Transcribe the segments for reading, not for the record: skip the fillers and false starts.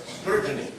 scrutiny.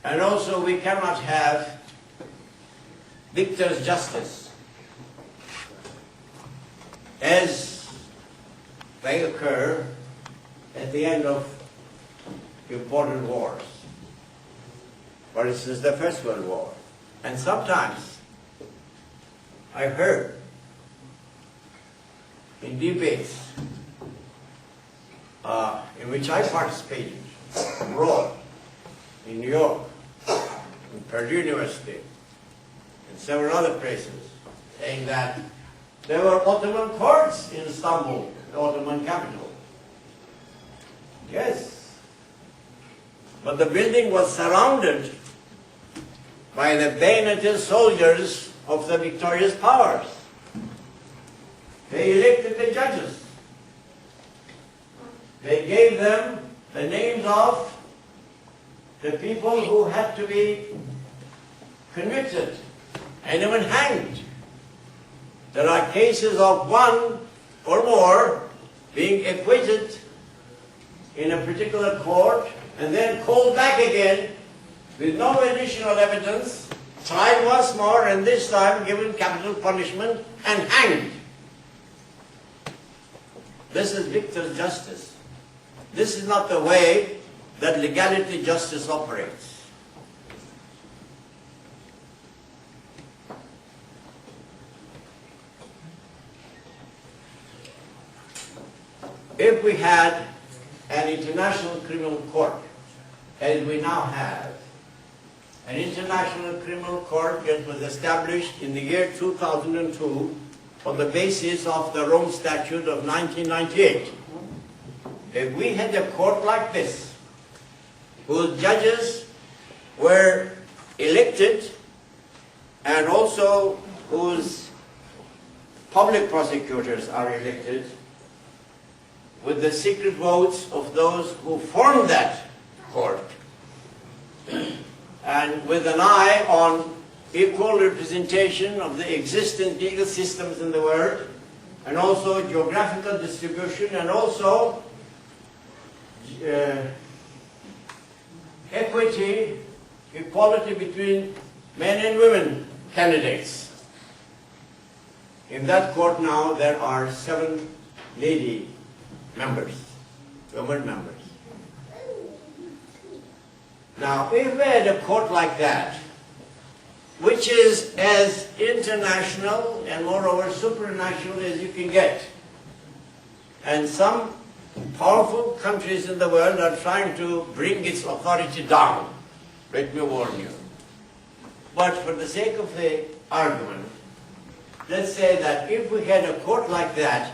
And also we cannot have victor's justice, as they occur at the end of important wars. For instance, the First World War. And sometimes I heard in debates in which I participated abroad, in New York, in Purdue University, and several other places, saying that there were Ottoman courts in Istanbul, the Ottoman capital. Yes, but the building was surrounded by the bayoneted soldiers of the victorious powers. They elected the judges. They gave them the names of the people who had to be convicted and even hanged. There are cases of one or more being acquitted in a particular court and then called back again with no additional evidence, tried once more, and this time given capital punishment and hanged. This is victor's justice. This is not the way that legality justice operates. If we had an international criminal court, as we now have, an international criminal court that was established in the year 2002 on the basis of the Rome Statute of 1998. If we had a court like this, whose judges were elected and also whose public prosecutors are elected with the secret votes of those who formed that court, and with an eye on equal representation of the existing legal systems in the world, and also geographical distribution, and also equity, equality between men and women candidates. In that court now there are 7 lady members, women members. Now, if we had a court like that, which is as international and moreover supranational as you can get, and some powerful countries in the world are trying to bring its authority down, let me warn you. But for the sake of the argument, let's say that if we had a court like that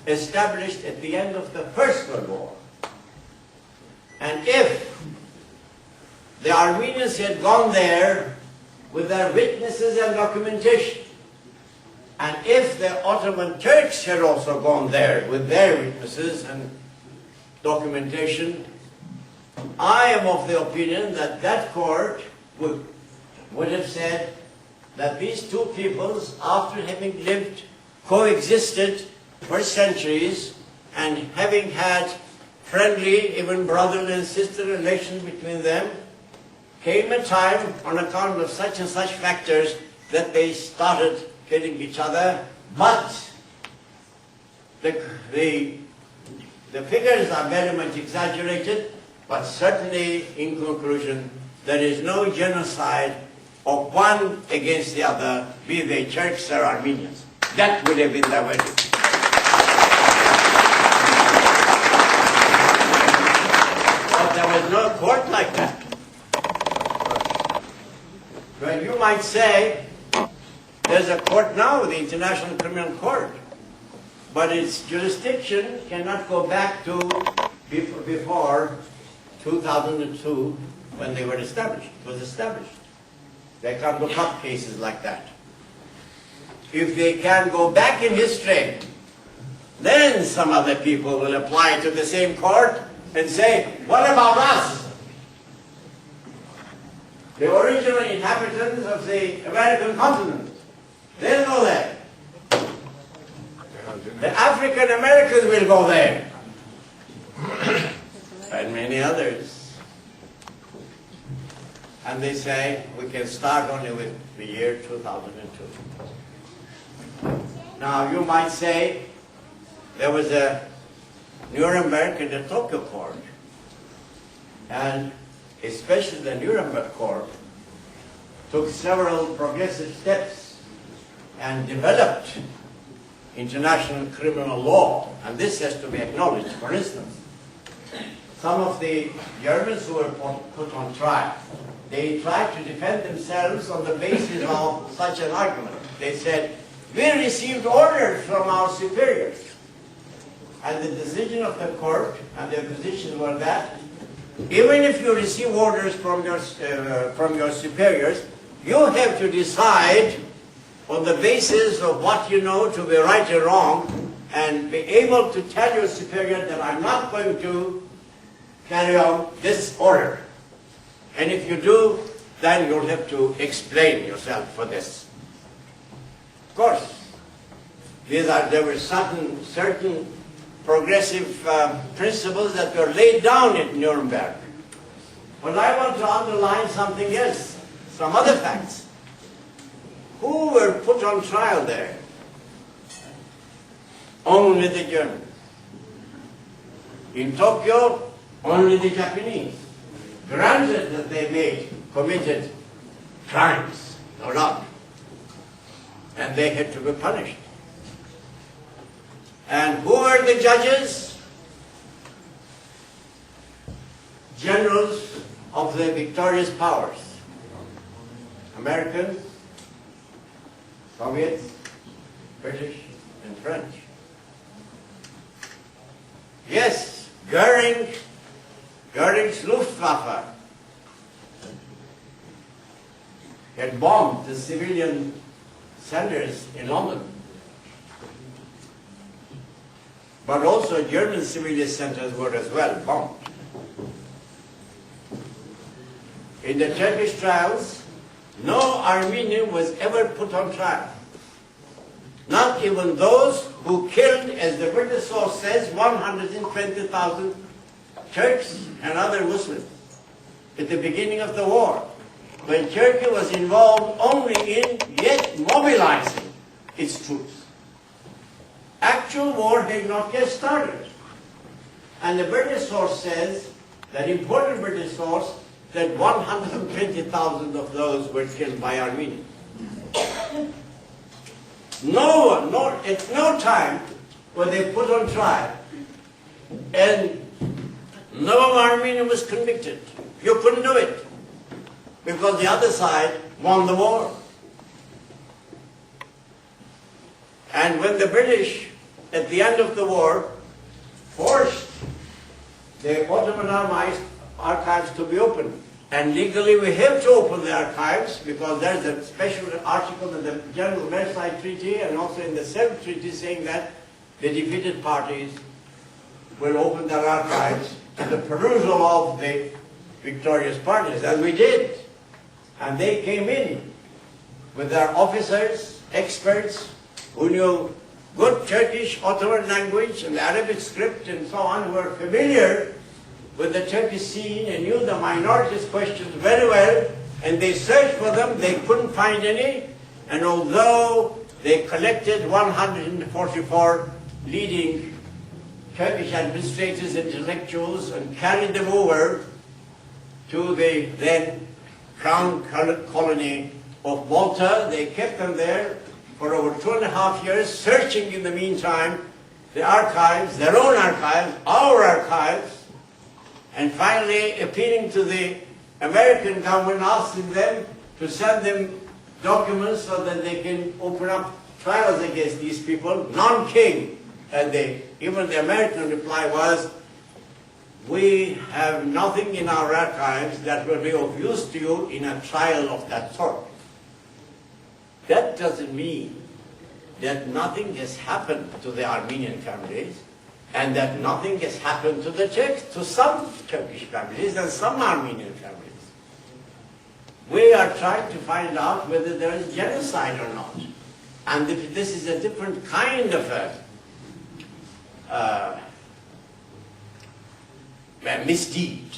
established at the end of the First World War, and if the Armenians had gone there with their witnesses and documentation, and if the Ottoman Turks had also gone there with their witnesses and documentation, I am of the opinion that that court would have said that these two peoples, after having lived, coexisted for centuries, and having had friendly, even brotherly and sister relations between them, came a time on account of such and such factors that they started killing each other, but the figures are very much exaggerated, but certainly in conclusion there is no genocide of one against the other, be they Turks or Armenians. That would have been the verdict. But there was no court like that. Well, you might say, there's a court now, the International Criminal Court, but its jurisdiction cannot go back to before 2002 when they were established. It was established. They can't look up cases like that. If they can go back in history, then some other people will apply to the same court and say, what about us? The original inhabitants of the American continent. They'll know that. The African Americans will go there. And many others. And they say we can start only with the year 2002. Now you might say there was a Nuremberg and the Tokyo Court, and especially the Nuremberg Court took several progressive steps and developed international criminal law, and this has to be acknowledged. For instance, some of the Germans who were put on trial, they tried to defend themselves on the basis of such an argument. They said, we received orders from our superiors. And the decision of the court and their position were that even if you receive orders from your superiors, you have to decide on the basis of what you know to be right or wrong, and be able to tell your superior that I'm not going to carry on this order. And if you do, then you'll have to explain yourself for this. Of course, there were certain progressive principles that were laid down in Nuremberg. But I want to underline something else, some other facts. Who were put on trial there? Only the Germans. In Tokyo, only the Japanese. Granted that they committed crimes, no doubt, and they had to be punished. And who were the judges? Generals of the victorious powers. Americans, Soviets, British, and French. Yes, Goering's Luftwaffe had bombed the civilian centers in London. But also German civilian centers were as well bombed. In the Turkish trials, no Armenian was ever put on trial. Not even those who killed, as the British source says, 120,000 Turks and other Muslims at the beginning of the war, when Turkey was involved only in yet mobilizing its troops. Actual war had not yet started. And the British source says, that important British source, that 120,000 of those were killed by Armenians. At no time were they put on trial, and no Armenian was convicted. You couldn't do it, because the other side won the war. And when the British, at the end of the war, forced the Ottoman archives to be opened, and legally we have to open the archives, because there's a special article in the General Versailles Treaty and also in the 7th Treaty saying that the defeated parties will open their archives to the perusal of the victorious parties, and we did. And they came in with their officers, experts, who knew good Turkish Ottoman language and the Arabic script and so on, who were familiar with the Turkish scene and knew the minorities questions very well, and they searched for them, they couldn't find any, and although they collected 144 leading Turkish administrators, intellectuals, and carried them over to the then crown colony of Malta, they kept them there for over 2.5 years, searching in the meantime the archives, their own archives, our archives, and finally appealing to the American government, asking them to send them documents so that they can open up trials against these people. None came. And even the American reply was, we have nothing in our archives that will be of use to you in a trial of that sort. That doesn't mean that nothing has happened to the Armenian families, and that nothing has happened to the Turks, to some Turkish families and some Armenian families. We are trying to find out whether there is genocide or not. And if this is a different kind of a misdeed.